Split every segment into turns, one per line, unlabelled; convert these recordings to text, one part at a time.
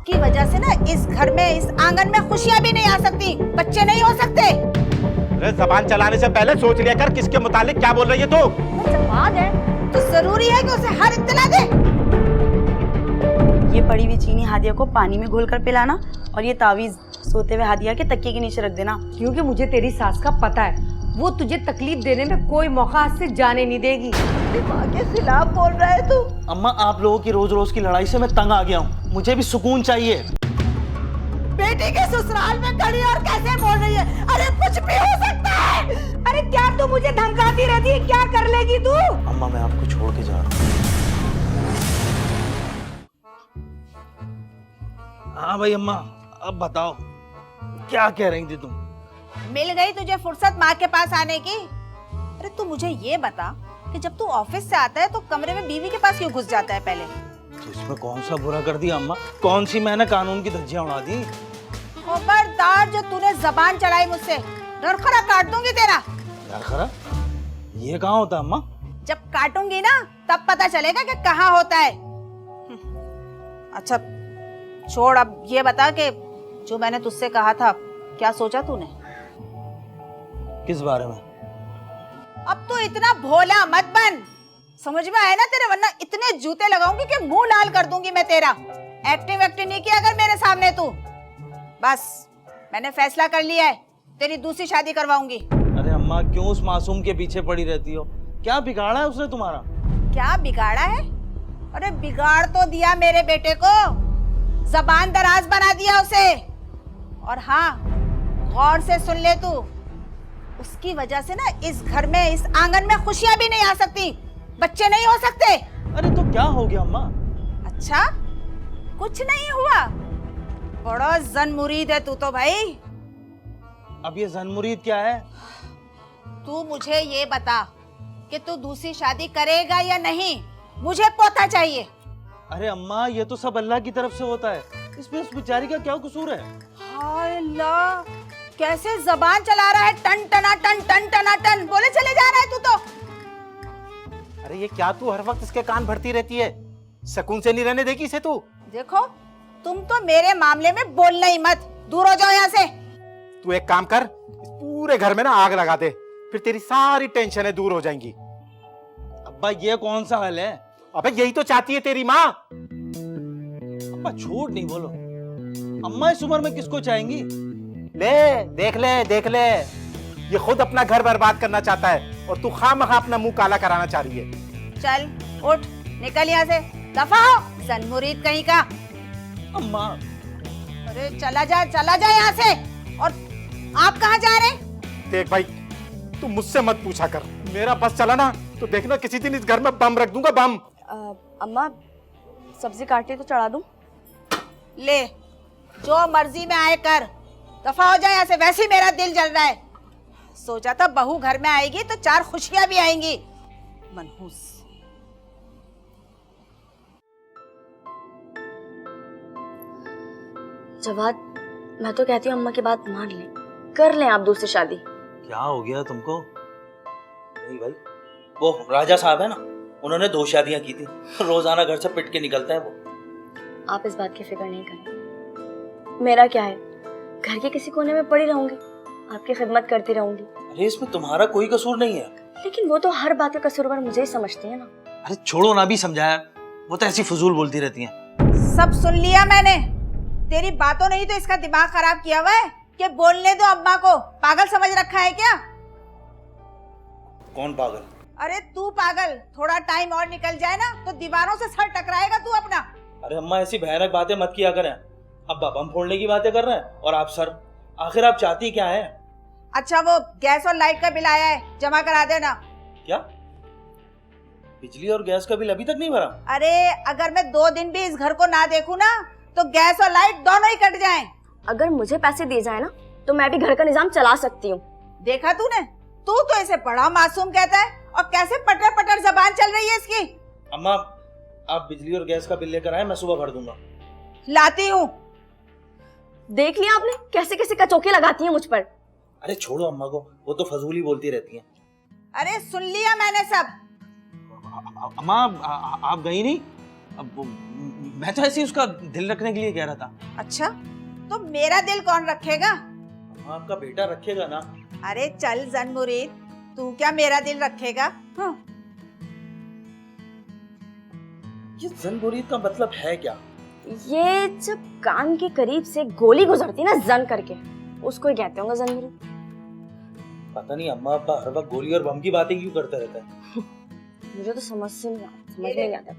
उसकी वजह से ना इस घर में, इस आंगन में खुशियां भी नहीं आ सकती, बच्चे नहीं हो सकते।
अरे जबान चलाने से पहले सोच लिया कर किसके मुतालिक क्या बोल रही है तू।
जबान है तो जरूरी है कि उसे हर इत्तला दे।
ये पड़ी हुई चीनी हादिया को पानी में घोलकर पिलाना और ये तावीज सोते हुए हादिया के तकिए के नीचे रख देना।
क्योंकि मुझे तेरी सास का पता है, वो तुझे तकलीफ देने में कोई मौका हाथ से जाने नहीं देगी।
माँ के खिलाफ बोल रहा है तू।
अम्मा आप लोगों की रोज रोज की लड़ाई से मैं तंग आ गया हूँ, मुझे भी सुकून चाहिए।
बेटी के ससुराल में खड़ी और कैसे बोल रही है? अरे कुछ भी हो सकता है।
अरे क्या तू मुझे धमकाती रहती है, क्या कर लेगी तू?
अम्मा मैं आपको छोड़ के जा रहा हूँ। हाँ भाई अम्मा, अब बताओ क्या कह रही थी तुम?
मिल गई तुझे फुर्सत माँ के पास आने की? अरे तू मुझे ये बता कि जब तू ऑफिस से आता है तो कमरे में बीवी के पास क्यों घुस जाता है पहले?
तो इसमें कौन सा बुरा कर दिया अम्मा? कौन सी मैंने कानून की धज्जियां उड़ा दी?
खबरदार जो तूने जबान चढ़ाई मुझसे, डरखरा काट दूंगी तेरा।
यार खरा, ये कहाँ होता है अम्मा?
जब काटूंगी ना तब पता चलेगा कि कहाँ होता है। अच्छा छोड़, अब ये बता कि जो मैंने तुझसे कहा था क्या सोचा तूने?
किस बारे में?
अब तू इतना भोला मत बन, समझ में आया ना तेरे, वरना इतने जूते लगाऊंगी कि मुंह लाल कर दूंगी मैं तेरा। एक्टिंग नहीं किया अगर मेरे सामने तू। बस मैंने फैसला कर लिया है, तेरी दूसरी शादी करवाऊंगी।
अरे अम्मा क्यों उस मासूम के पीछे पड़ी रहती हो? क्या बिगाड़ा है उसने तुम्हारा?
क्या बिगाड़ा है? अरे बिगाड़ तो दिया मेरे बेटे को, जबान दराज बना दिया उसे। और हाँ, गौर से सुन ले तू, उसकी वजह से ना इस घर में, इस आंगन में खुशियां भी नहीं आ सकती, बच्चे नहीं हो सकते।
अरे तो क्या हो गया अम्मा?
अच्छा कुछ नहीं हुआ? बड़ा जन मुरीद है तू तो भाई।
अब ये जनमुरीद क्या है?
तू मुझे ये बता कि तू दूसरी शादी करेगा या नहीं, मुझे पता चाहिए।
अरे अम्मा ये तो सब अल्लाह की तरफ से होता है, इसमें उस बेचारी का क्या कसूर है?
हाय अल्लाह, कैसे जबान चला रहा है, टन टना टन टन टना टन बोले चले जा रहा है तू तो।
अरे ये क्या तू हर वक्त इसके कान भरती रहती है? सुकून से नहीं रहने देगी इसे तू?
देखो तुम तो मेरे मामले में बोलना ही मत, दूर हो जाओ यहाँ से।
तू एक काम कर, इस पूरे घर में ना आग लगा दे, फिर तेरी सारी टेंशनें दूर हो जाएंगी।
अब्बा ये कौन सा हाल है?
अबे यही तो चाहती है तेरी माँ।
अब्बा झूठ नहीं बोलो, अम्मा इस उम्र में किसको चाहेंगी?
ले देख ले, ये खुद अपना घर बर्बाद करना चाहता है और तू खामखा अपना मुंह काला कराना चाह रही है।
चल उठ, निकल यहाँ से, दफा हो जनमुरीद कहीं का।
अम्मा
अरे चला जा यहाँ से। और आप कहाँ जा रहे?
देख भाई, तू मुझसे मत पूछा कर, मेरा बस चला ना तो देखना किसी दिन इस घर में बम रख दूंगा, बम।
अम्मा सब्जी काटी तो चढ़ा दूं?
ले, जो मर्जी में आए कर, दफा हो जाए यहाँ से। वैसे ही मेरा दिल जल रहा है, सोचा था बहू घर में आएगी तो चार खुशियां भी आएंगी। मनहूस।
जवाद, मैं तो कहती हूँ अम्मा की बात मान लें, कर लें आप दूसरी शादी।
क्या हो गया तुमको? नहीं भाई, वो राजा साहब है ना, उन्होंने 2 शादियां की थी, रोजाना घर से पिट के निकलते हैं वो।
आप इस बात की फिक्र नहीं करें, मेरा क्या है, घर के किसी कोने में पड़ी रहूंगी, आपकी खिदमत करती रहूंगी।
अरे इसमें तुम्हारा कोई कसूर नहीं है।
लेकिन वो तो हर बात का कसूरवार मुझे ही समझती है ना।
अरे छोड़ो ना, भी समझाया, वो तो ऐसी फजूल बोलती रहती हैं।
सब सुन लिया मैंने, तेरी बातों ने ही तो इसका दिमाग खराब किया हुआ है कि बोलने दो अम्मा को। पागल समझ रखा है क्या?
कौन पागल?
अरे तू पागल, थोड़ा टाइम और निकल जाए ना तो दीवारों से सर टकराएगा तू अपना।
अरे अम्मा ऐसी भयानक बातें मत किया करें, अब बम फोड़ने की बातें कर रहे हैं और आप सर, आखिर आप चाहती क्या है?
अच्छा वो गैस और लाइट का बिल आया है, जमा करा देना।
क्या बिजली और गैस का बिल अभी तक नहीं भरा?
अरे अगर मैं 2 दिन भी इस घर को ना देखूं ना तो गैस और लाइट दोनों ही कट जाएं।
अगर मुझे पैसे दिए जाए ना तो मैं भी घर का निजाम चला सकती हूँ।
देखा तूने, तू तो इसे बड़ा मासूम कहता है और कैसे पटर पटर जबान चल रही है इसकी।
अम्मा आप बिजली और गैस का बिल लेकर आए, मैं सुबह भर दूंगा।
लाती हूँ।
देख लिया आपने कैसे कैसे कचौके लगाती हैं मुझ पर।
अरे छोड़ो अम्मा को, वो तो फजूल ही बोलती रहती हैं।
अरे सुन लिया मैंने सब।
अम्मा आप गई नहीं? अब मैं तो ऐसे ही उसका दिल रखने के लिए कह रहा था।
अच्छा, तो मेरा दिल कौन रखेगा?
आपका बेटा रखेगा ना।
अरे चल जन मुरीद, तू क्या मेरा दिल रखेगा? हाँ।
ये जन-मुरीद का मतलब है क्या?
ये जब कान के करीब से गोली गुजरती ना जन करके, उसको ही कहते होंगे जन मुरीद।
पता नहीं अम्मा अब्बा हर वक्त गोली और बम की बातें क्यों करते रहते हैं।
मुझे तो समझ में नहीं आता।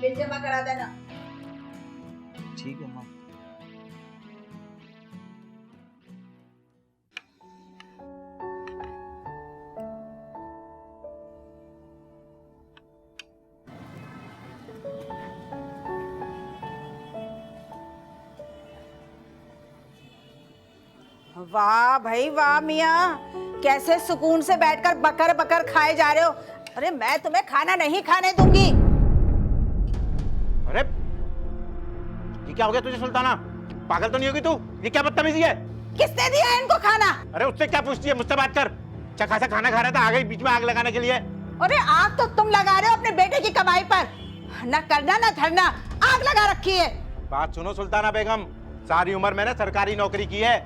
बिल जमा करा देना।
ठीक है अम्मा।
वाह भाई वाह मियाँ, कैसे सुकून से बैठकर बकर बकर खाए जा रहे हो। अरे मैं तुम्हें खाना नहीं खाने दूंगी।
अरे ये क्या हो गया तुझे सुल्ताना? पागल तो नहीं होगी तू? ये क्या बदतमीजी है?
किसने दिया है इनको खाना?
अरे उससे क्या पूछती है, मुझसे बात कर। अच्छा खासा खाना खा रहा था, आ गई बीच में आग लगाने के लिए।
अरे आग तो तुम लगा रहे हो अपने बेटे की कमाई पर, न करना न धरना, आग लगा रखी है।
बात सुनो सुल्ताना बेगम, सारी उम्र मैंने सरकारी नौकरी की है।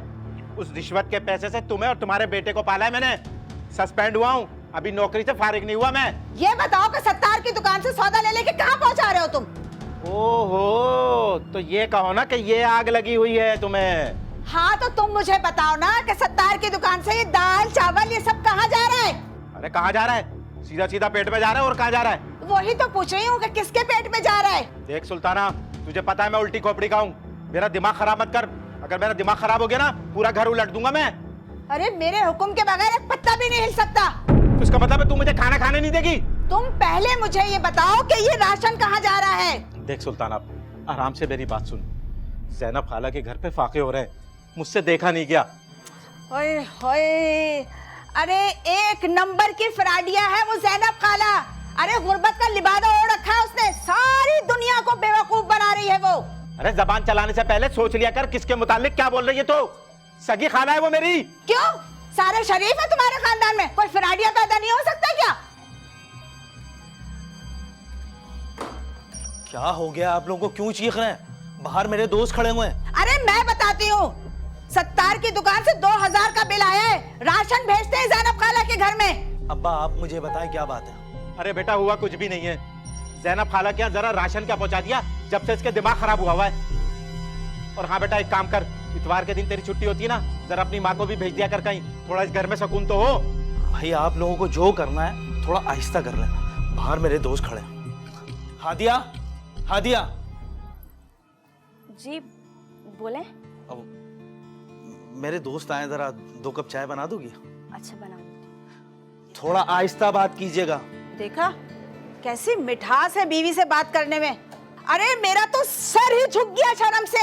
उस रिश्वत के पैसे से तुम्हें और तुम्हारे बेटे को पाला है मैंने। सस्पेंड हुआ हूँ, अभी नौकरी से फारिग नहीं हुआ मैं।
ये बताओ कि सत्तार की दुकान से सौदा ले लेके कहाँ पहुँचा रहे हो तुम?
ओहो, तो ये कहो ना कि ये आग लगी हुई है तुम्हें।
हाँ तो तुम मुझे बताओ ना कि सत्तार की दुकान से ये दाल चावल ये सब कहाँ जा रहा है?
अरे कहाँ जा रहा है? सीधा सीधा पेट में जा रहा है। और कहाँ जा रहा है?
वही तो पूछ रही हूँ कि किसके पेट में जा रहा है?
देख सुल्ताना, तुझे पता है मैं उल्टी खोपड़ी का हूँ। मेरा दिमाग खराब मत कर। अगर मेरा दिमाग खराब हो गया ना, पूरा घर उलट दूंगा मैं।
अरे मेरे हुक्म के बगैर एक पत्ता भी नहीं हिल सकता।
तो इसका मतलब है तू मुझे खाना खाने नहीं देगी?
तुम पहले मुझे ये बताओ कि ये राशन कहाँ जा रहा है?
देख सुल्ताना, आराम से मेरी बात सुन। जैनब खाला के घर पे फाके हो रहे हैं, मुझसे देखा नहीं गया।
ओए होए, अरे एक नंबर की फ्राडिया है वो जैनब खाला। अरे गुर्बत का लिबादा ओढ़ रखा है उसने, सारी दुनिया को बेवकूफ बना रही है वो।
अरे जबान चलाने से पहले सोच लिया कर किसके मुतालिक क्या बोल रही है। तो सगी खाला है वो मेरी।
क्यों, सारे शरीफ है तुम्हारे खानदान में? कोई फ्राडिया पैदा नहीं हो सकता क्या?
क्या हो गया आप लोगों को, क्यों चीख रहे हैं? बाहर मेरे दोस्त खड़े हुए हैं।
अरे मैं बताती हूँ, सत्तार की दुकान से 2000 का बिल आया है, राशन भेजते हैं जैनब खाला के घर में।
अब्बा आप मुझे बताएं क्या बात है।
अरे बेटा हुआ कुछ भी नहीं है। जैनब खाला क्या जरा राशन क्या पहुंचा दिया जब से इसके दिमाग खराब हुआ है। और हाँ बेटा एक काम कर, इतवार के दिन तेरी छुट्टी होती है ना, जरा अपनी माँ को भी भेज दिया कर कहीं, थोड़ा इस घर में सुकून तो हो।
भाई आप लोगों को जो करना है थोड़ा आहिस्ता कर लें, बाहर मेरे दोस्त खड़े हैं। हादिया, हादिया।
जी बोले।
अब मेरे दोस्त आए, जरा 2 कप चाय बना दोगी?
अच्छा बना देती।
थोड़ा आहिस्ता बात कीजिएगा।
देखा कैसी मिठास है बीवी से बात करने में। अरे मेरा तो सर ही झुक गया शर्म से।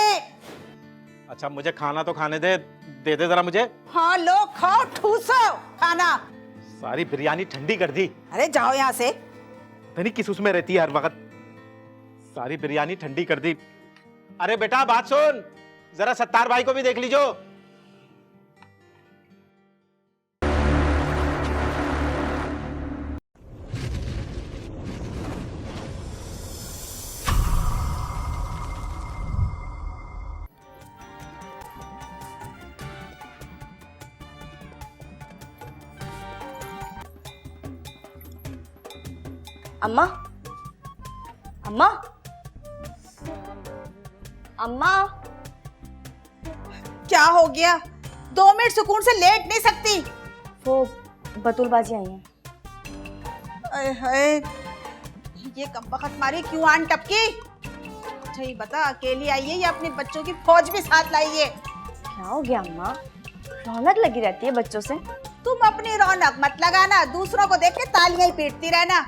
अच्छा मुझे खाना तो खाने दे दे जरा मुझे।
हाँ लो खाओ, ठूसो खाना।
सारी बिरयानी ठंडी कर दी।
अरे जाओ यहाँ से।
नहीं किस उसमें रहती है हर वक्त, सारी बिरयानी ठंडी कर दी। अरे बेटा बात सुन, जरा सत्तार भाई को भी देख लीजो।
अम्मा, अम्मा, अम्मा।
क्या हो गया? 2 मिनट सुकून से लेट नहीं सकती?
वो बतूल बाजी आई है।
अरे हाय, ये कमबख्त मारी क्यों आन टपकी? अच्छा ये बता, अकेली आई है या अपने बच्चों की फौज भी साथ लाई है?
क्या हो गया अम्मा, रौनक लगी रहती है बच्चों से।
तुम अपनी रौनक मत लगाना, दूसरों को देख के तालियां ही पीटती रहना।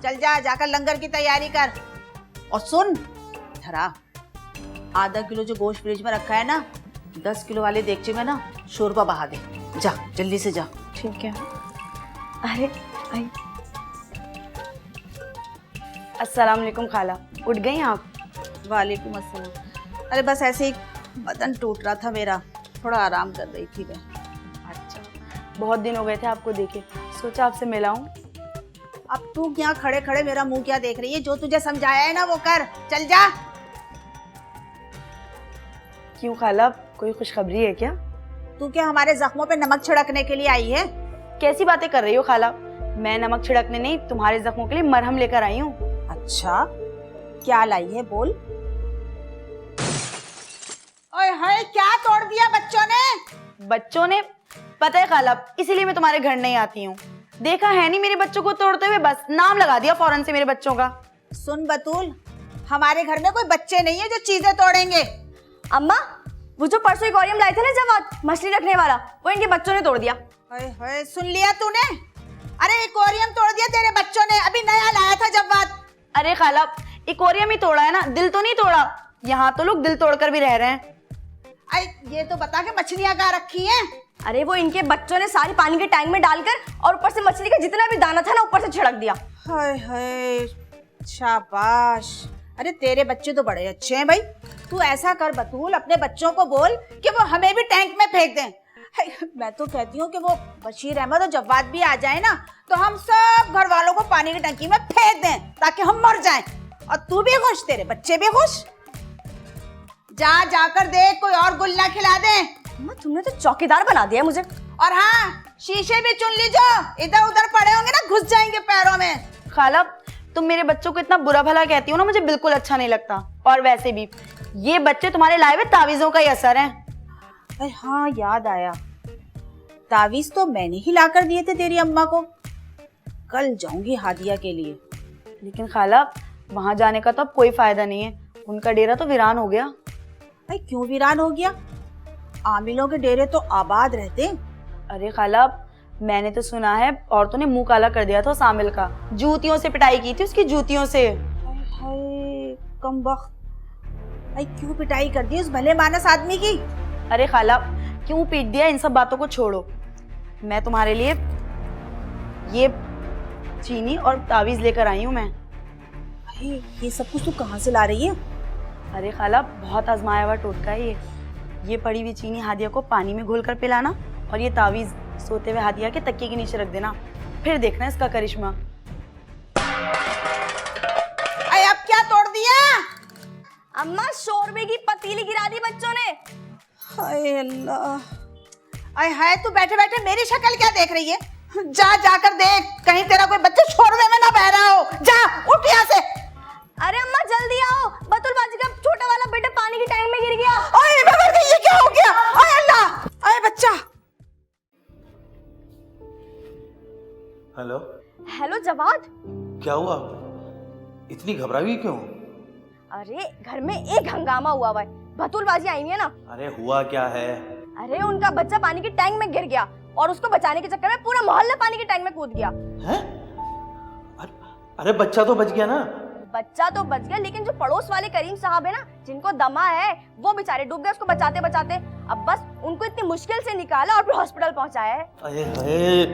चल जा, जाकर लंगर की तैयारी कर। और सुन धरा, आधा किलो जो गोश्त फ्रिज में रखा है ना, 10 किलो वाले देगचे में ना शोरबा बहा दे। जा जल्दी से जा।
ठीक है। अरे आई। अस्सलाम वालेकुम खाला, उठ गई आप?
वालेकुम अस्सलाम। अरे बस ऐसे ही बदन टूट रहा था मेरा, थोड़ा आराम कर रही थी मैं।
अच्छा, बहुत दिन हो गए थे आपको देखे, सोचा आपसे मिलाऊं।
अब तू क्या खड़े खड़े मेरा मुंह क्या देख रही है? जो तुझे समझाया है ना वो कर, चल जा।
क्यों खाला, कोई खुशखबरी है क्या?
तू क्या हमारे जख्मों पे नमक छिड़कने के लिए आई है?
कैसी बातें कर रही हो खाला? मैं नमक छिड़कने नहीं, तुम्हारे जख्मों के लिए मरहम लेकर आई हूँ।
अच्छा, क्या लाई है बोल? ओए हाय, क्या तोड़ दिया बच्चों ने?
बच्चों ने? पता है खाला, इसीलिए मैं तुम्हारे घर नहीं आती हूँ। देखा है नहीं मेरे बच्चों को तोड़ते हुए, बस नाम लगा दिया फौरन से मेरे बच्चों का।
सुन बतूल, हमारे घर में कोई बच्चे नहीं है जो चीजें तोड़ेंगे।
अम्मा, वो जो परसों एक्वेरियम लाए थे ना जवाद, मछली रखने वाला, वो इनके बच्चों ने तोड़ दिया।
हाय हाय, सुन लिया तूने? अरे एक्वेरियम तोड़ दिया तेरे बच्चों ने, अभी नया लाया था जवाद।
अरे खाला, एक्वेरियम ही तोड़ा है ना, दिल तो नहीं तोड़ा। यहाँ तो लोग दिल तोड़कर भी रह रहे हैं।
आई ये तो बता के मछलियां कहाँ रखी हैं?
अरे वो इनके बच्चों ने सारी पानी के टैंक में डालकर और ऊपर से मछली का जितना भी दाना था ना ऊपर से छिड़क दिया।
हाय हाय, शाबाश। अरे तेरे बच्चे तो बड़े अच्छे हैं भाई। तू ऐसा कर बतूल, अपने बच्चों को बोल कि वो हमें भी टैंक में फेंक दें। मैं तो कहती हूँ कि वो बशीर अहमद और जवाद भी आ जाए ना, तो हम सब घर वालों को पानी की टंकी में फेंक दें ताकि हम मर जाएं, और तू भी खुश, तेरे बच्चे भी खुश। जाकर देख कोई और गुल्ला खिला दे।
अम्मा, तुमने तो चौकीदार बना दिया मुझे।
और हाँ, शीशे भी चुन लीजिए, इधर उधर पड़े होंगे ना घुस जाएंगे पैरों में।
खाला, तुम मेरे बच्चों को इतना बुरा भला कहती हो ना, मुझे बिल्कुल अच्छा नहीं लगता। और वैसे भी ये बच्चे तुम्हारे लाए हुए तावीजों का ही असर है।
अरे हाँ, याद आया, तावीज तो मैंने ही लाकर दिए थे तेरी अम्मा को। कल जाऊंगी हादिया के लिए।
लेकिन खाला, वहां जाने का तो अब कोई फायदा नहीं है, उनका डेरा तो वीरान हो गया।
अरे क्यों वीरान हो गया? आमिलों के डेरे तो आबाद रहते।
अरे खाला, मैंने तो सुना है औरतों ने मुंह काला कर दिया था उस आमिल का, जूतियों से पिटाई की थी उसकी, जूतियों से।
हाय कमबख्त, अरे क्यों पिटाई कर दी उस भले मानस आदमी की?
अरे खाला, क्यों पीट दिया, इन सब बातों को छोड़ो। मैं तुम्हारे लिए ये चीनी और तावीज लेकर आई हूँ मैं।
अरे ये सब कुछ तू कहाँ से ला रही है?
अरे खाला, बहुत आजमाया हुआ टोटका है ये पड़ी हुई चीनी हादिया को पानी में घोल कर पिलाना, और ये तावीज सोते हुए हादिया के तकिए के नीचे रख देना, फिर देखना इसका करिश्मा।
अरे अब क्या तोड़ दिया?
अम्मा, शोरबे की पतीली गिरा दी बच्चों ने।
हाय अल्लाह, अरे हाय, तू बैठे बैठे मेरी शक्ल क्या देख रही है? जाकर देख, कहीं तेरा कोई बच्चा शोरबे में ना बह रहा हो। जा, उठ यहाँ से।
अरे अम्मा, जल्दी आओ, बतुल बाजी का छोटा वाला बेटा पानी की टैंक में गिर गया।
ओए बाबा, ये क्या हो गया? हाय अल्लाह, अरे बच्चा।
हेलो।
हेलो जवाद।
क्या हुआ, इतनी घबराई हुई क्यों?
अरे घर में एक हंगामा हुआ हुआ है, बतुल बाजी आई है ना।
अरे हुआ क्या है?
अरे उनका बच्चा पानी की टैंक में गिर गया और उसको बचाने के चक्कर में पूरा मोहल्ला पानी की टैंक में कूद गया।
हैं? अरे बच्चा तो बच गया ना?
बच्चा तो बच गया, लेकिन जो पड़ोस वाले करीम साहब है ना, जिनको दमा है, वो बेचारे डूब गए उसको बचाते बचाते। अब बस उनको इतनी मुश्किल से निकाला और फिर हॉस्पिटल पहुंचाया है।
अरे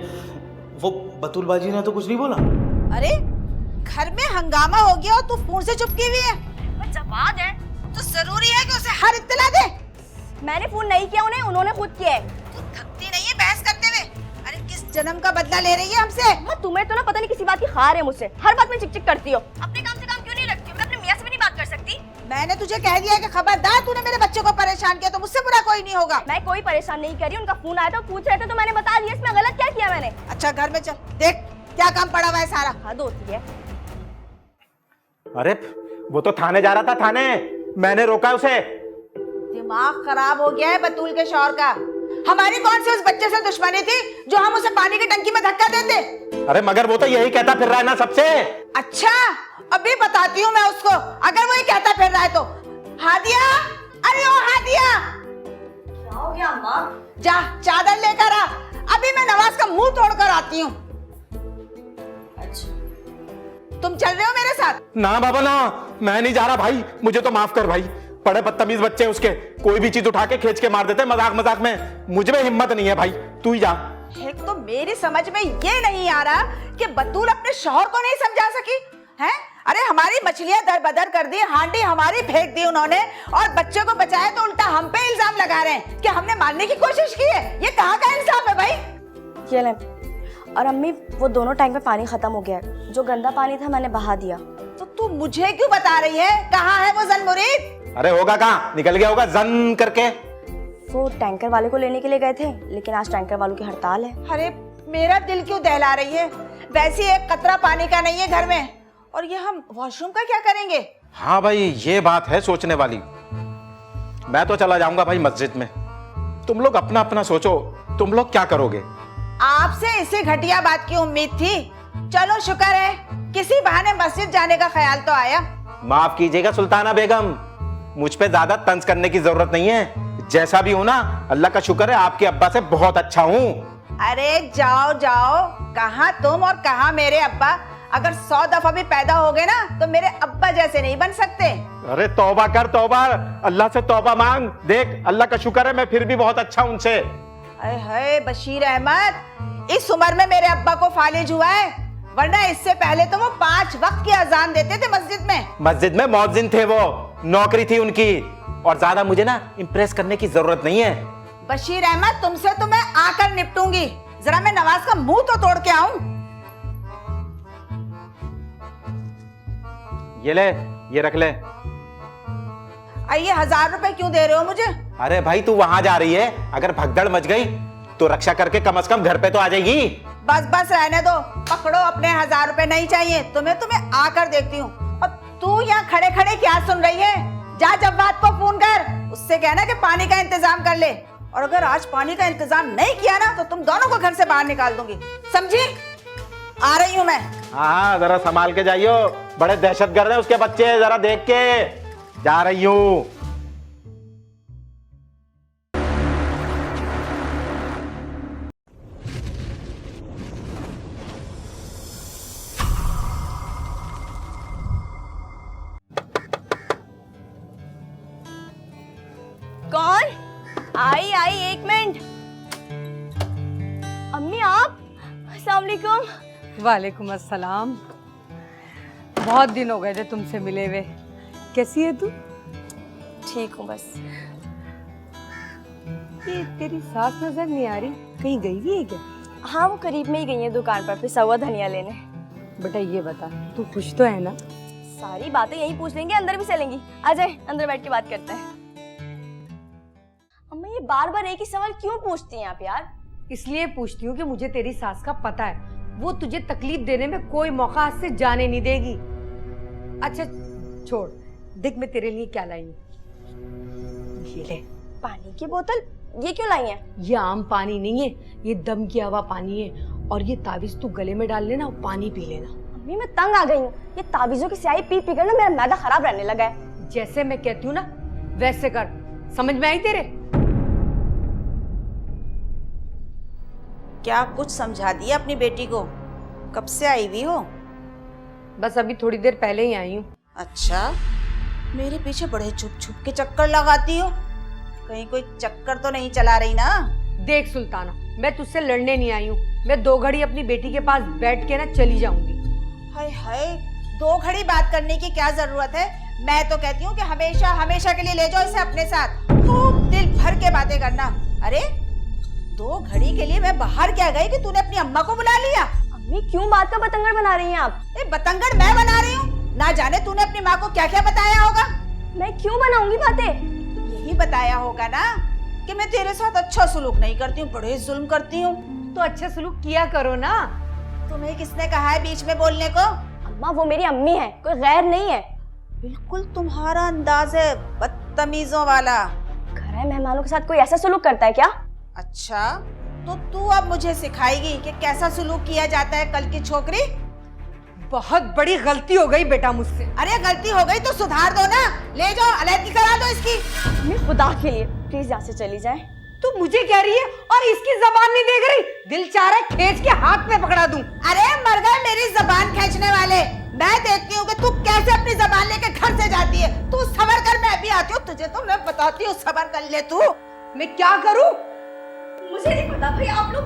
वो बतूल बाजी ने तो कुछ नहीं बोला?
अरे घर में हंगामा हो गया और तू फोन से चुपकी हुई है।
वो जवाद है
तो जरूरी है कि उसे हर इत्तला दे।
मैंने फोन नहीं किया उन्हें, उन्होंने खुद किया है।
तू थकती नहीं है बहस करते हुए? अरे किस जन्म का बदला ले रही है हमसे?
तुम्हें तो ना पता नहीं किसी बात की खार है मुझसे, हर बात में चिक चिक करती हो। अपने काम से काम क्यों नहीं रखती हो? मैं अपने मियां से भी नहीं बात कर सकती?
मैंने तुझे कह दिया है कि खबरदार, तूने मेरे बच्चे को परेशान किया तो मुझसे बुरा कोई नहीं होगा।
मैं कोई परेशान नहीं कर रही, उनका फोन आया था, पूछ रहे थे तो मैंने बता दिया। इसमें गलत क्या किया मैंने?
अच्छा घर में चल, देख क्या काम पड़ा हुआ है सारा।
हद होती है।
अरे वो तो थाने जा रहा था, थाने मैंने रोका उसे।
दिमाग खराब हो गया है बतूल के शौहर का। हमारी कौन सी उस बच्चे से दुश्मनी थी जो हम उसे पानी की टंकी में धक्का देते?
अरे मगर वो तो यही कहता फिर रहा है ना सबसे।
अच्छा, अभी बताती हूँ मैं उसको, अगर वो ये कहता फिर रहा है तो। हादिया, अरे ओ हादिया,
क्या हो गया अम्मा?
जा चादर लेकर आ, अभी मैं नवाज का मुंह तोड़कर आती हूँ।
अच्छा,
तुम चल रहे हो मेरे साथ?
ना बाबा ना, मैं नहीं जा रहा भाई, मुझे तो माफ कर भाई। बड़े बदतमीज बच्चे हैं उसके, कोई भी चीज उठा के खींच के मार देते मजाक मजाक में। मुझ में हिम्मत नहीं है भाई, तू ही जा।
एक तो मेरी समझ में ये नहीं आ रहा कि बतूल अपने शौहर को नहीं समझा सकी है। अरे हमारी मछलियां दर बदर कर दी, हांडी हमारी फेंक दी उन्होंने, और बच्चे को बचाया तो उल्टा हम पे इल्जाम लगा रहे हैं कि हमने मारने की कोशिश की है। ये कहाँ का इंसाफ है भाई?
ये ले। और अम्मी, वो दोनों टैंक में पानी खत्म हो गया है,
जो गंदा पानी था मैंने बहा दिया।
तो तू मुझे क्यों बता रही है? कहाँ है वो जन मुरीद?
अरे होगा कहाँ, निकल गया होगा जन करके।
वो टैंकर वाले को लेने के लिए गए थे, लेकिन आज टैंकर वालों की हड़ताल है।
अरे मेरा दिल क्यों दहला रही है? वैसे एक कतरा पानी का नहीं है घर में, और ये हम वॉशरूम का क्या करेंगे?
हाँ भाई, ये बात है सोचने वाली। मैं तो चला जाऊंगा भाई मस्जिद में, तुम लोग अपना अपना सोचो, तुम लोग क्या करोगे?
आपसे इसी घटिया बात की उम्मीद थी। चलो शुक्र है किसी बहाने मस्जिद जाने का ख्याल तो आया।
माफ कीजिएगा सुल्ताना बेगम, मुझ पे ज्यादा तंज करने की जरूरत नहीं है। जैसा भी हूं ना, अल्लाह का शुक्र है आपके अब्बा से बहुत अच्छा हूँ।
अरे जाओ जाओ, कहाँ तुम और कहाँ मेरे अब्बा। अगर 100 दफा भी पैदा हो गए ना तो मेरे अब्बा जैसे नहीं बन सकते।
अरे तौबा कर तौबा, अल्लाह से तौबा मांग। देख अल्लाह का शुक्र है मैं फिर भी बहुत अच्छा हूं उनसे।
अरे है बशीर अहमद, इस उम्र में मेरे अब्बा को फालिज हुआ है, वरना इससे पहले तो वो 5 वक्त की अजान देते थे मस्जिद में।
मस्जिद में मौजिन थे वो, नौकरी थी उनकी, और ज्यादा मुझे ना इम्प्रेस करने की जरूरत नहीं है।
बशीर अहमद, तुमसे तो मैं आकर निपटूंगी। जरा मैं नवाज का मुंह तो तोड़ के आऊं।
ये ले, ये रख ले।
आइए, 1000 रुपए क्यों दे रहे हो मुझे?
अरे भाई तू वहां जा रही है, अगर भगदड़ मच गई तो रक्षा करके कम से कम घर पे तो आ जाएगी।
बस बस रहने दो, पकड़ो अपने 1000 रुपए। नहीं चाहिए तुम्हें, तुम्हें आकर देखती हूँ। और तू यहाँ खड़े खड़े क्या सुन रही है? जा जव्वाद को फोन कर, उससे कहना कि पानी का इंतजाम कर ले, और अगर आज पानी का इंतजाम नहीं किया ना तो तुम दोनों को घर से बाहर निकाल दूंगी, समझी? आ रही हूँ मैं।
हाँ जरा संभाल के जाइयो, बड़े दहशतगर्द हैं उसके बच्चे, जरा देख के। जा रही हूँ।
कौन? आई आई, 1 मिनट। अम्मी आप? अस्सलाम वालेकुम।
वालेकुम अस्सलाम। बहुत दिन हो गए थे तुमसे मिले हुए। कैसी है तू?
ठीक हूँ बस।
ये तेरी सास नजर नहीं आ रही, कहीं गई हुई है क्या?
हाँ, वो करीब में ही गई है दुकान पर पिसा हुआ धनिया लेने।
बेटा ये बता, तू खुश तो है ना?
सारी बातें यहीं पूछ लेंगे, अंदर भी चलेंगी। आ जाए, अंदर बैठ के बात करते हैं। अम्मा ये बार बार एक ही सवाल क्यों पूछती हैं आप यार?
इसलिए पूछती हूँ कि मुझे तेरी सास का पता है, वो तुझे तकलीफ देने में कोई मौका हाथ से जाने नहीं देगी। अच्छा छोड़, देख मैं तेरे लिए क्या लाई हूँ। ये ले
पानी की बोतल। ये क्यों लाई है?
ये आम पानी नहीं है, ये दम किया हुआ पानी है, और ये ताबीज तू गले में डाल लेना और पानी पी लेना।
अम्मी मैं तंग आ गई हूँ, ये ताबीजों की स्याही पी कर ना मेरा मैदा खराब रहने लगा है।
जैसे मैं कहती हूँ ना वैसे कर, समझ में आई तेरे?
क्या कुछ समझा दिया अपनी बेटी को? कब से आई हुई हो?
बस अभी थोड़ी देर पहले ही आई हूँ।
अच्छा, मेरे पीछे बड़े छुप छुप के चक्कर लगाती हो, कहीं कोई चक्कर तो नहीं चला रही ना?
देख सुल्ताना, मैं तुझसे लड़ने नहीं आई हूँ, मैं 2 घड़ी अपनी बेटी के पास बैठ के ना चली जाऊंगी।
हाय हाय, 2 घड़ी बात करने की क्या जरूरत है? मैं तो कहती हूँ कि हमेशा हमेशा के लिए ले जाओ इसे अपने साथ, खूब दिल भर के बातें करना। अरे 2 घड़ी के लिए मैं बाहर क्या गई कि तूने अपनी अम्मा को बुला लिया?
अम्मी क्यों बात का बतंगड़ बना रही हैं आप?
बतंगड़ मैं बना रही हूँ? ना जाने तूने अपनी माँ को क्या क्या बताया होगा।
मैं क्यों बनाऊंगी बातें?
यही बताया होगा ना कि मैं तेरे साथ अच्छा सलूक नहीं करती हूँ, बड़े जुल्म करती हूँ।
तो अच्छा सलूक किया करो ना।
तुम्हें किसने कहा है बीच में बोलने को?
अम्मा वो मेरी अम्मी है, कोई गैर नहीं है।
बिल्कुल तुम्हारा अंदाज है बदतमीजों वाला।
घर है, मेहमानों के साथ कोई ऐसा सलूक करता है क्या?
अच्छा, तो तू अब मुझे सिखाएगी कि कैसा सलूक किया जाता है कल की छोकरी?
बहुत बड़ी गलती हो गई बेटा मुझसे।
अरे गलती हो गई तो सुधार दो ना, ले जाओ अलग करा दो इसकी।
अम्मी खुदा के लिए प्लीज यहाँ से चली जाए।
तू मुझे कह रही है और इसकी जबान नहीं देख रही? दिल चाह रहा है खींच के हाथ में पकड़ा दूं।
अरे मर गए मेरी जबान खींचने वाले। मैं देखती हूँ कि तू कैसे अपनी जबान लेके घर से जाती है। तू सबर कर, मैं भी आती हूँ, तुझे तो मैं बताती हूँ, सबर कर ले तू।
मैं क्या करूँ?
मुझे नहीं पता भाई, आप लोग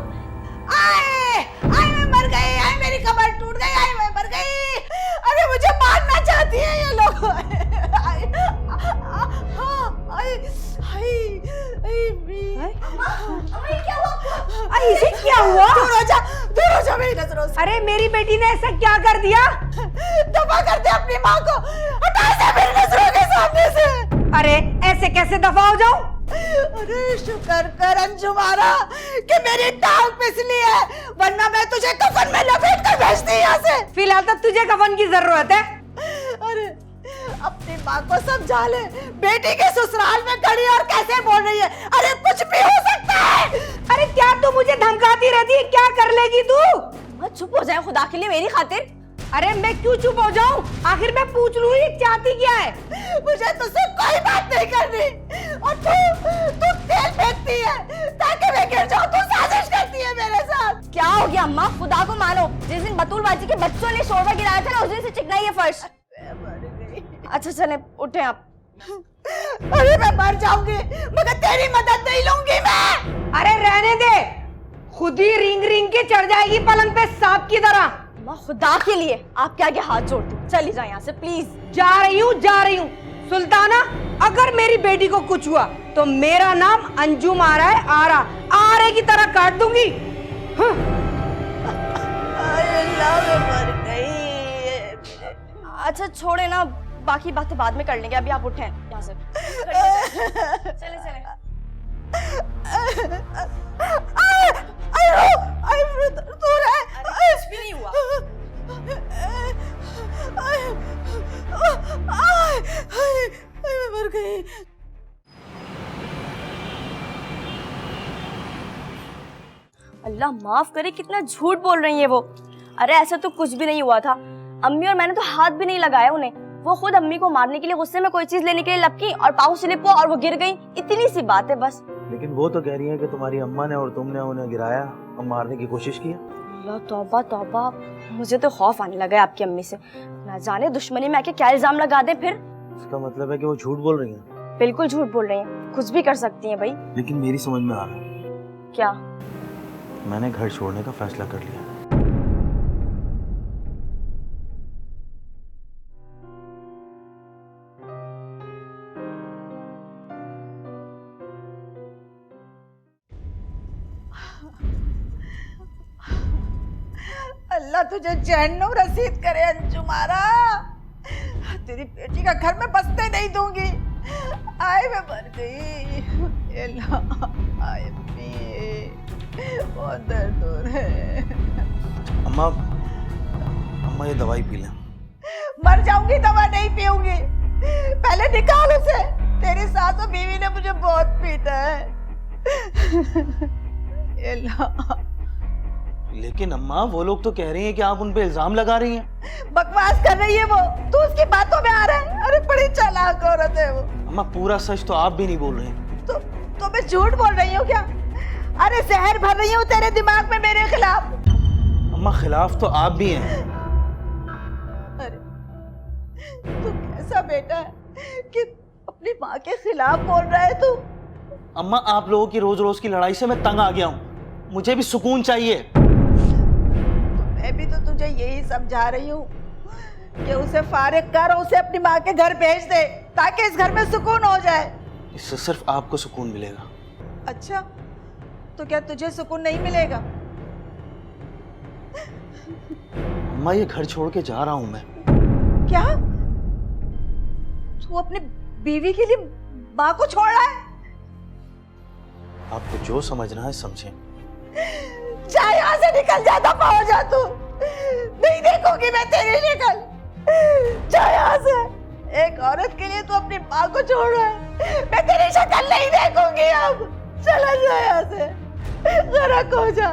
आए आए मैं मर गई, आए मेरी कमर टूट गई, आए मैं मर गई। अरे मुझे मारना चाहती है ये लोग। आए
अम्मा ये क्या हुआ?
इसे क्या हुआ?
दूर हो जा मेरी नजरों उसे।
अरे मेरी बेटी ने ऐसा क्या कर दिया?
दफा कर दे अपनी माँ को, हटा दे मेरी नजरों के सामने से।
अरे ऐसे कैसे दफा हो जाऊं?
अरे शुक्र कर अंजुमारा कि मेरी टांग फिसली है, वरना मैं तुझे कफन में लपेट कर भेजती यहाँ से।
फिलहाल तो तुझे कफन की जरूरत है।
अरे अपनी माँ को समझा ले, बेटी के ससुराल में खड़ी और कैसे बोल रही है। अरे कुछ भी हो सकता है।
अरे क्या तू मुझे धमकाती रहती है? क्या कर लेगी तू?
मत चुप हो जाए खुदा के लिए मेरी खातिर।
अरे मैं क्यों चुप हो जाऊं? आखिर मैं पूछ लूं ये चाहती क्या है?
मुझे तुझसे कोई बात नहीं करनी। और तू तेल फेंकती है ताकि मैं गिर जाऊं। तू साजिश करती है मेरे साथ।
क्या हो गया अम्मा? खुदा को मानो, जिस दिन बतूल बाजी के बच्चों ने शोरबा गिराया था ना, उस दिन से चिकना ये फर्श। अच्छा चले उठे आप।
अरे मैं मर जाऊंगी मगर तेरी मदद नहीं लूंगी मैं।
अरे रहने दे, खुद ही रिंग रिंग के चढ़ जाएगी पलंग पे सांप की तरह।
अम्मा खुदा के लिए आपके आगे हाथ जोड़ती हूँ, चली जाए यहाँ से प्लीज।
जा रही हूँ सुल्ताना। अगर मेरी बेटी को कुछ हुआ तो मेरा नाम अंजुम आ रहा है, आरे की तरह काट दूंगी।
अल्लाह मैं मर गई।
अच्छा छोड़े ना, बाकी बातें बाद में कर लेंगे, अभी आप उठे यहाँ से। चले चले।
कुछ भी नहीं हुआ। मैं मर गई।
अल्लाह माफ करे, कितना झूठ बोल रही है वो। अरे ऐसा तो कुछ भी नहीं हुआ था। अम्मी और मैंने तो हाथ भी नहीं लगाया उन्हें। वो खुद अम्मी को मारने के लिए गुस्से में कोई चीज लेने के लिए लपकी और पाँव स्लिप हुआ और वो गिर गई। इतनी सी बात है बस।
लेकिन वो तो कह रही है कि तुम्हारी अम्मा ने और तुमने उन्हें गिराया और मारने की कोशिश की।
अल्लाह तौबा तौबा, मुझे तो खौफ आने लगा है आपकी अम्मी से। ना जाने दुश्मनी में आके क्या इल्जाम लगा दे फिर।
इसका मतलब है कि वो झूठ बोल रही है।
बिल्कुल झूठ बोल रही हैं, कुछ भी कर सकती हैं भाई।
लेकिन मेरी समझ में आ रहा है,
क्या?
मैंने घर छोड़ने का फैसला कर लिया।
अल्लाह तुझे जहन्नुम रसीद करे अंजुमारा। तेरी बेटी का घर में बसने नहीं दूंगी। आए मैं मर गई। अल्लाह आए अम्मी, बहुत दर्द हो रहा है।
अम्मा ये दवाई पी लें।
मर जाऊंगी, दवा नहीं पीऊंगी। पहले निकाल उसे। तेरी सास और बीवी ने मुझे बहुत पीटा है। अल्लाह।
लेकिन अम्मा वो लोग तो कह रही हैं कि आप उन पे इल्जाम लगा रही हैं।
बकवास कर रही है वो, तू उसकी बातों में आ रहा है। अरे बड़ी चालाक औरत है वो।
अम्मा पूरा सच तो आप भी नहीं बोल रही।
तो मैं झूठ बोल रही हूँ क्या? अरे जहर भर रही हूँ तेरे दिमाग में मेरे खिलाफ।
अम्मा खिलाफ तो आप भी हैं।
अरे तू कैसा बेटा है कि अपनी माँ के खिलाफ बोल रहा है तू?
अम्मा आप लोगों की रोज रोज की लड़ाई से मैं तंग आ गया हूँ, मुझे भी सुकून चाहिए।
मैं भी तो तुझे यही समझा रही हूँ कि उसे फारिग कर और उसे अपनी माँ के घर भेज दे ताकि इस घर में सुकून हो जाए।
इससे सिर्फ आपको सुकून मिलेगा।
अच्छा तो क्या तुझे सुकून नहीं मिलेगा?
अम्मा ये घर छोड़ के जा रहा हूँ मैं।
क्या तू अपनी बीवी के लिए माँ को छोड़ रहा है?
आपको जो समझना है समझें।
जा यहाँ से, निकल जा, दफा हो जा तू। नहीं देखूंगी मैं तेरी शक्ल। जा यहाँ से। एक औरत के लिए तू अपनी माँ को छोड़ रहा है। मैं तेरी शक्ल नहीं देखूंगी अब। चला जा यहाँ से, गरक हो जा।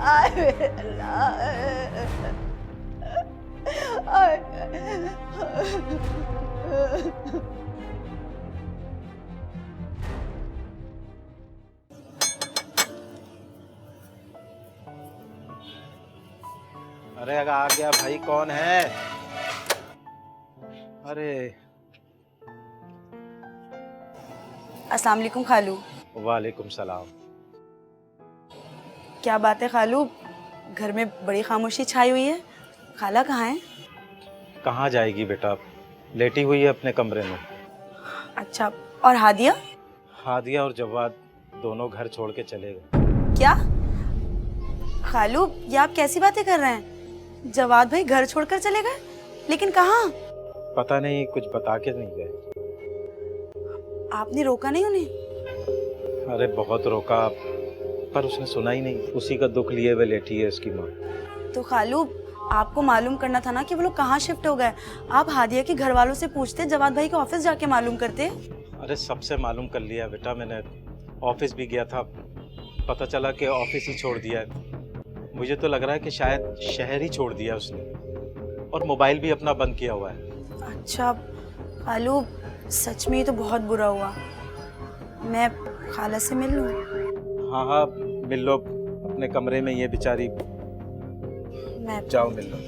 आए मेरे अल्लाह। आए।
अरे अगर आ गया भाई, कौन है? अरे
अस्सलाम वालेकुम खालू।
वालेकुम सलाम।
क्या बात है खालू, घर में बड़ी खामोशी छाई हुई है। खाला कहाँ है?
कहाँ जाएगी बेटा, लेटी हुई है अपने कमरे में।
अच्छा, और हादिया?
हादिया और जवाद दोनों घर छोड़ के चले गए।
क्या खालू, ये आप कैसी बातें कर रहे हैं? जवाद भाई घर छोड़कर चले गए, लेकिन कहाँ?
पता नहीं, कुछ बता के नहीं गए।
आपने रोका नहीं उन्हें?
अरे बहुत रोका, पर उसने सुना ही नहीं। उसी का दुख लिए हुए लेटी है उसकी माँ।
तो खालू, आपको मालूम करना था ना कि वो लोग कहाँ शिफ्ट हो गए। आप हादिया के घर वालों से पूछते, जवाद भाई के ऑफिस जाके मालूम करते।
अरे सबसे मालूम कर लिया बेटा मैंने। ऑफिस भी गया था, पता चला कि ऑफिस ही छोड़ दिया है। मुझे तो लग रहा है कि शायद शहर ही छोड़ दिया उसने, और मोबाइल भी अपना बंद किया हुआ है।
अच्छा खालू, सच में ये तो बहुत बुरा हुआ। मैं खाला से मिल लूं?
हाँ हाँ, मिल लो अपने कमरे में। ये बेचारी,
मैं
जाओ मिल लो।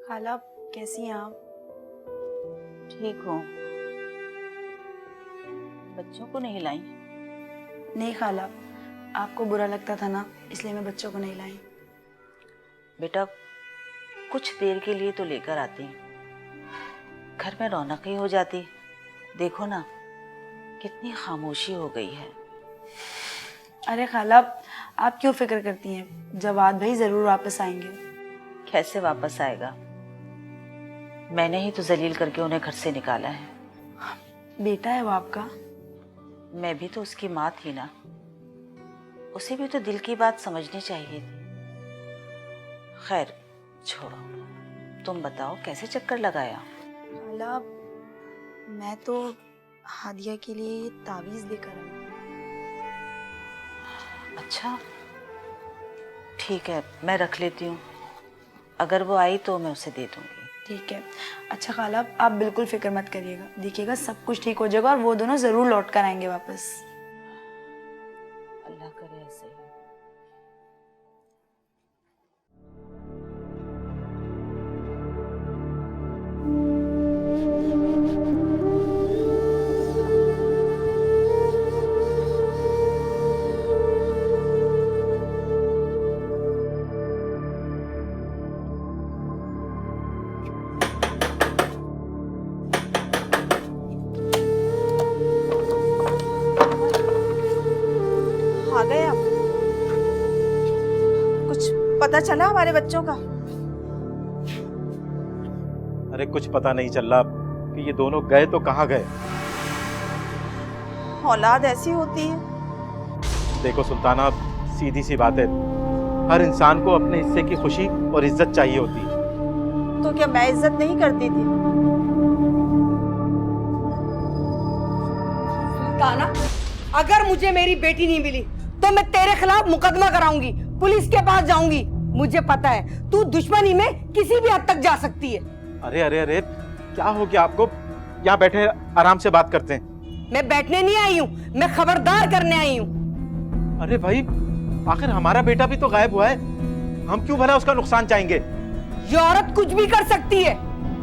खाला, कैसी हैं आप?
ठीक हूँ। बच्चों को नहीं लाई?
नहीं खाला, आपको बुरा लगता था ना, इसलिए मैं बच्चों को नहीं लाई।
बेटा कुछ देर के लिए तो लेकर आती, घर में रौनक ही हो जाती। देखो ना कितनी खामोशी हो गई है।
अरे खाला, आप क्यों फिक्र करती हैं? जवाद भाई जरूर वापस आएंगे।
कैसे वापस आएगा? मैंने ही तो जलील करके उन्हें घर से निकाला है।
बेटा है वो आपका।
मैं भी तो उसकी माँ थी ना, उसे भी तो दिल की बात समझनी चाहिए थी। खैर छोड़ो, तुम बताओ कैसे चक्कर लगाया?
खाला, मैं तो हादिया के लिए ये तावीज लेकर आई।
अच्छा ठीक है, मैं रख लेती हूँ। अगर वो आई तो मैं उसे दे दूंगी।
ठीक है। अच्छा खाला, आप बिल्कुल फिक्र मत करिएगा, देखिएगा सब कुछ ठीक हो जाएगा और वो दोनों जरूर लौट कर आएंगे वापस।
अल्लाह करे ऐसे ही।
आ गए आप? कुछ पता चला हमारे बच्चों का?
अरे कुछ पता नहीं चल रहा कि ये दोनों गए तो कहाँ गए।
औलाद ऐसी होती है।
देखो सुल्ताना, सीधी सी बात है, हर इंसान को अपने हिस्से की खुशी और इज्जत चाहिए होती है।
तो क्या मैं इज्जत नहीं करती थी?
सुल्ताना, अगर मुझे मेरी बेटी नहीं मिली तो मैं तेरे खिलाफ मुकदमा कराऊंगी, पुलिस के पास जाऊंगी। मुझे पता है तू दुश्मनी में किसी भी हद तक जा सकती है।
अरे अरे अरे, क्या हो गया आपको? यहाँ बैठे आराम से बात करते हैं।
मैं बैठने नहीं आई हूँ, मैं खबरदार करने आई हूँ।
अरे भाई, आखिर हमारा बेटा भी तो गायब हुआ है, हम क्यों भला उसका नुकसान चाहेंगे?
ये औरत कुछ भी कर सकती है।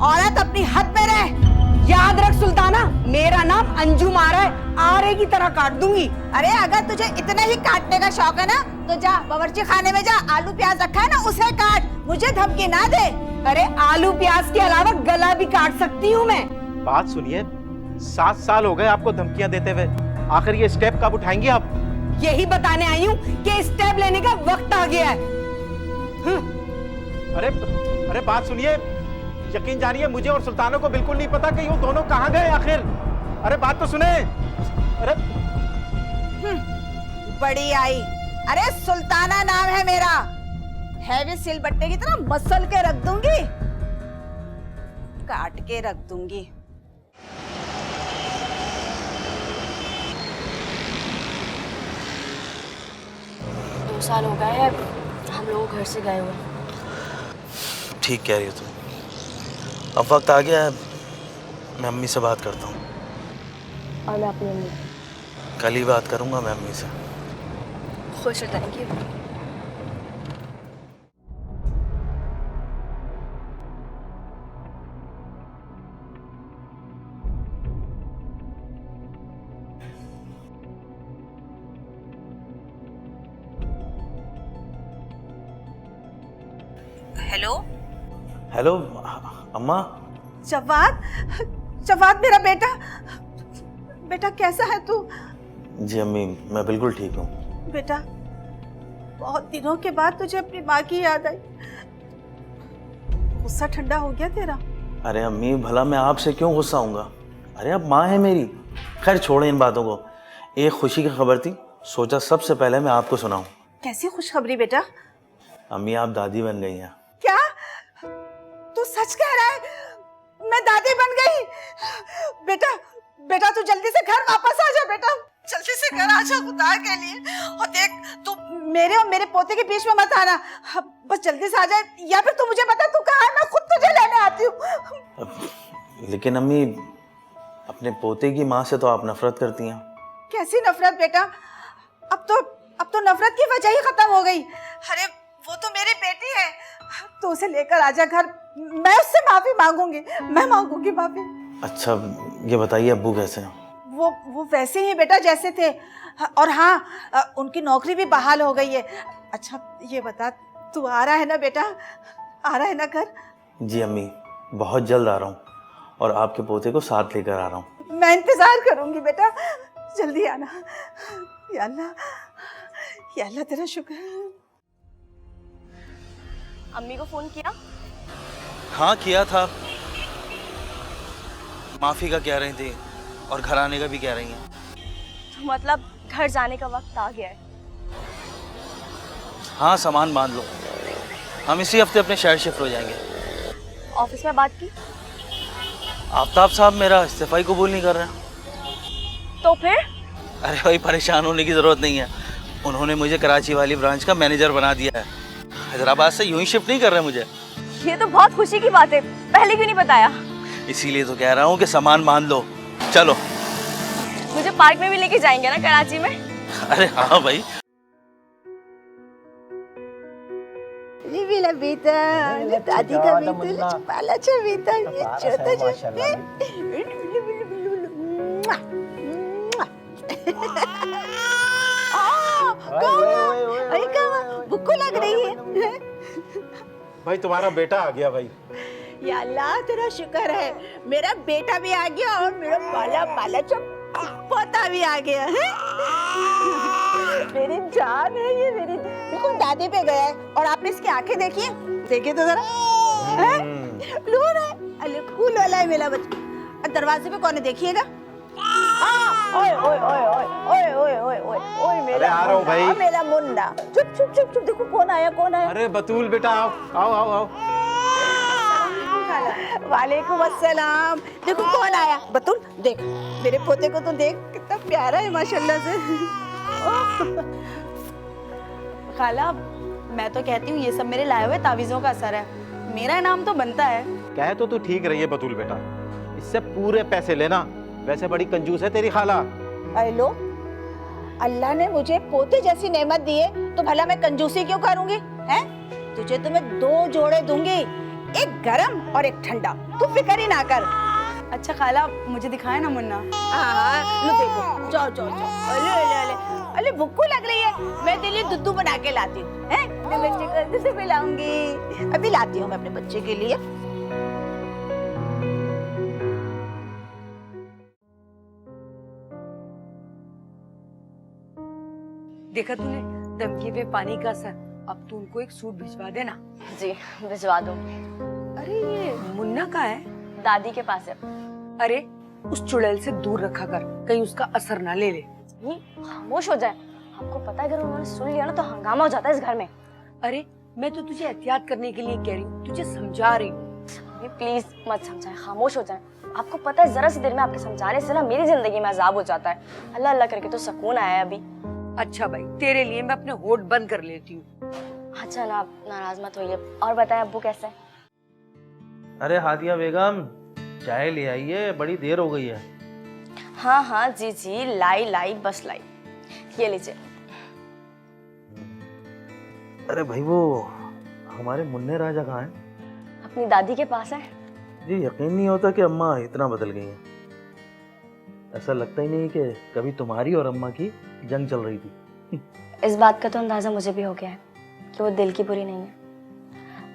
औरत अपनी हद में रहे।
याद रख सुल्ताना, मेरा नाम अंजुम आ रहा है, आरे की तरह काट दूंगी।
अरे अगर तुझे इतने ही काटने का शौक है ना, तो जा बावर्ची खाने में जा, आलू प्याज रखा है ना उसे काट, मुझे धमकी ना दे।
अरे आलू प्याज के अलावा गला भी काट सकती हूँ मैं।
बात सुनिए, 7 साल हो गए आपको धमकियां देते हुए, आखिर ये स्टेप कब उठाएंगी आप?
यही बताने आई हूँ कि स्टेप लेने का वक्त आ गया है।
अरे अरे बात सुनिए, यकीन जानिए मुझे और सुल्ताना को बिल्कुल नहीं पता कि वो दोनों कहाँ गए आखिर। अरे बात तो सुने। अरे
बड़ी आई। अरे सुल्ताना नाम है मेरा, है भी सिलबट्टे की तरह मसल के रख दूंगी, काट के रख दूंगी।
2 साल हो गए हैं हम लोग घर से गए हुए।
ठीक कह रही हो तुम। अब वक्त आ गया है, मैं अम्मी से बात करता हूँ।
और मैं अपनी अम्मी
कल ही बात करूँगा मैं अम्मी से।
खुश हो जाएंगी।
हेलो अम्मा।
जवाद, जवाद मेरा बेटा, बेटा कैसा है तू?
जी अम्मी, मैं बिल्कुल ठीक हूँ।
बेटा बहुत दिनों के बाद तुझे अपनी माँ की याद आई, गुस्सा ठंडा हो गया तेरा?
अरे अम्मी, भला मैं आपसे क्यों गुस्सा आऊँगा? अरे अब माँ है मेरी। खैर छोड़े इन बातों को। एक खुशी की खबर थी, सोचा सबसे पहले मैं आपको सुनाऊं।
कैसी खुशखबरी बेटा?
अम्मी आप दादी बन गई हैं।
क्या तू सच कह रहा है? मैं दादी बन गई? बेटा बेटा तू जल्दी से घर वापस आ जा बेटा, जल्दी से घर आ जा खुदा के लिए। और देख तू मेरे और मेरे पोते के बीच में मत आना, बस जल्दी से आ जाए, या फिर तू मुझे बता तू कहाँ है, मैं खुद तुझे लेने आती हूँ।
लेकिन अम्मी, अपने पोते की माँ से तो आप नफरत करती हैं।
कैसी नफरत बेटा? अब तो नफरत की वजह ही खत्म हो गई। अरे वो तो मेरी बेटी है, तो उसे लेकर आजा घर, मैं उससे माफी मांगूंगी, मैं मांगूंगी माफी।
अच्छा ये बताइए अब्बू कैसे हैं?
वो वैसे ही बेटा जैसे थे, और हाँ उनकी नौकरी भी बहाल हो गई है। अच्छा ये बता, तू आ रहा है ना बेटा, आ रहा है ना घर?
जी अम्मी, बहुत जल्द आ रहा हूँ और आपके पोते को साथ लेकर आ रहा हूँ।
मैं इंतजार करूंगी बेटा, जल्दी आना। या अल्लाह तेरा शुक्र।
अम्मी को फोन किया?
हाँ किया था, माफी का कह रही थी और घर आने का भी कह रही हैं।
तो मतलब घर जाने का वक्त आ गया है?
हाँ सामान बांध लो, हम इसी हफ्ते अपने शहर शिफ्ट हो जाएंगे।
ऑफिस में बात की?
आफ्ताब साहब मेरा इस्तीफा ही कबूल नहीं कर रहे हैं।
तो फिर?
अरे भाई परेशान होने की जरूरत नहीं है, उन्होंने मुझे कराची वाली ब्रांच का मैनेजर बना दिया है। हैदराबाद से यूं ही शिफ्ट नहीं कर रहे मुझे।
ये तो बहुत खुशी की बात है, पहले क्यों नहीं बताया?
इसीलिए तो कह रहा हूँ कि सामान बांध लो, चलो।
मुझे पार्क में भी लेके जाएंगे ना कराची में?
अरे हाँ भाई।
बेटा दादी का बेटा पाला बेटा, ये छोटा भूख लग रही है।
भाई तुम्हारा बेटा आ गया भाई।
या अल्लाह तेरा शुक्र है, मेरा बेटा भी आ गया और मेरा पाला पाला पोता भी आ गया है। मेरी जान है ये, मेरी बिल्कुल दादी पे गया है। और आपने इसकी आंखें देखी, देखिए तो जरा, लूर है, अरे कूल वाला है मेरा बच्चा। दरवाजे पे कौन है देखिएगा। ओए ओए ओए ओए ओए ओए ओए ओए मेरा
आ रहा हूँ भाई।
मेरा मुन्ना, चुप चुप चुप चुप, देखो कौन आया कौन आया।
अरे बतूल बेटा आओ आओ आओ आओ।
वालेकुम अस्सलाम, देखो कौन आया। बतूल देख, मेरे पोते को तो देख, कितना प्यारा है माशाल्लाह से।
खाला, मैं तो कहती हूँ ये सब मेरे लाए हुए तावीज़ों का असर है, मेरा इनाम तो बनता है।
कह तो तू ठीक रही है बतूल बेटा, इससे पूरे पैसे लेना, वैसे बड़ी कंजूस है तेरी खाला।
लो, अल्लाह ने मुझे पोते जैसी नेमत दी है, तो भला मैं कंजूसी क्यों करूंगी? हैं? तुझे तो मैं 2 जोड़े दूंगी, एक गरम और एक ठंडा, तू फिक्र ही ना कर।
अच्छा खाला, मुझे दिखाए ना मुन्ना।
हाँ, लो देखो, जाओ जाओ जाओ। अले अले अले, अले भूख लग रही है, मैं तेरे लिए दूध बना के लाती हूँ, हैं? अपने बच्चे को दूध पिलाऊंगी, अभी लाती हूँ मैं अपने बच्चे के लिए।
देखा तूने धमकी पे पानी का असर। अब तू उनको एक सूट भिजवा देना।
जी भिजवा दो।
अरे ये मुन्ना का है?
दादी के पास है।
अरे उस चुड़ैल से दूर रखा कर, कहीं उसका असर ना ले ले।
खामोश हो जाए, आपको पता है अगर उन्होंने सुन लिया ना तो हंगामा हो जाता है इस घर में।
अरे मैं तो तुझे एहतियात करने के लिए कह रही हूँ, तुझे समझा रही हूँ।
प्लीज मत समझाएं, खामोश हो जाएं। आपको पता है जरा सी देर में आपके समझाने से ना मेरी जिंदगी में अजाब हो जाता है। अल्लाह अल्लाह करके तो सुकून आया है अभी।
अच्छा भाई, तेरे लिए मैं अपने होठ बंद कर लेती हूँ।
अच्छा ना, आप नाराज मत होइए। और बताएं अब्बू कैसे हैं?
अरे हादिया बेगम, चाय ले आइए, बड़ी देर हो गई है।
हाँ हाँ जी जी, लाई लाई बस लाई, ये लीजिए।
अरे भाई वो हमारे मुन्ने राजा कहाँ हैं?
अपनी दादी के पास है।
जी यकीन नहीं होता कि अम्मा इतना बदल गई हैं। ऐसा लगता ही नहीं कि कभी तुम्हारी और अम्मा की जंग चल रही थी।
इस बात का तो अंदाजा मुझे भी हो गया है कि वो दिल की बुरी नहीं है,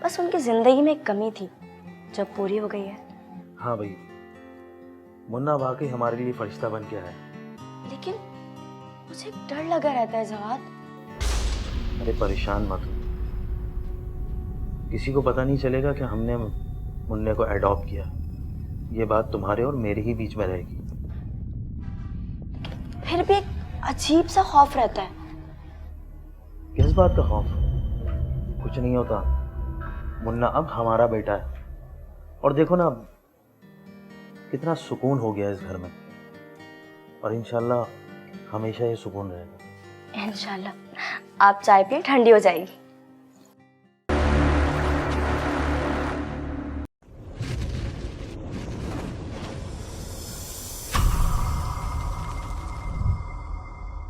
बस उनकी जिंदगी में एक कमी थी जब पूरी हो गई है।
हाँ भाई, मुन्ना वाकई हमारे लिए फरिश्ता बन के आया।
लेकिन मुझे डर लगा रहता है जवाद।
अरे परेशान मत हो, किसी को पता नहीं चलेगा कि हमने मुन्ने को अडॉप्ट किया। ये बात तुम्हारे और मेरे ही बीच में रहेगी।
फिर भी एक अजीब सा खौफ रहता है।
किस बात का खौफ? कुछ नहीं होता, मुन्ना अब हमारा बेटा है। और देखो ना कितना सुकून हो गया इस घर में, और इंशाल्लाह हमेशा ये सुकून रहेगा।
इंशाल्लाह। आप चाय पिए, ठंडी हो जाएगी।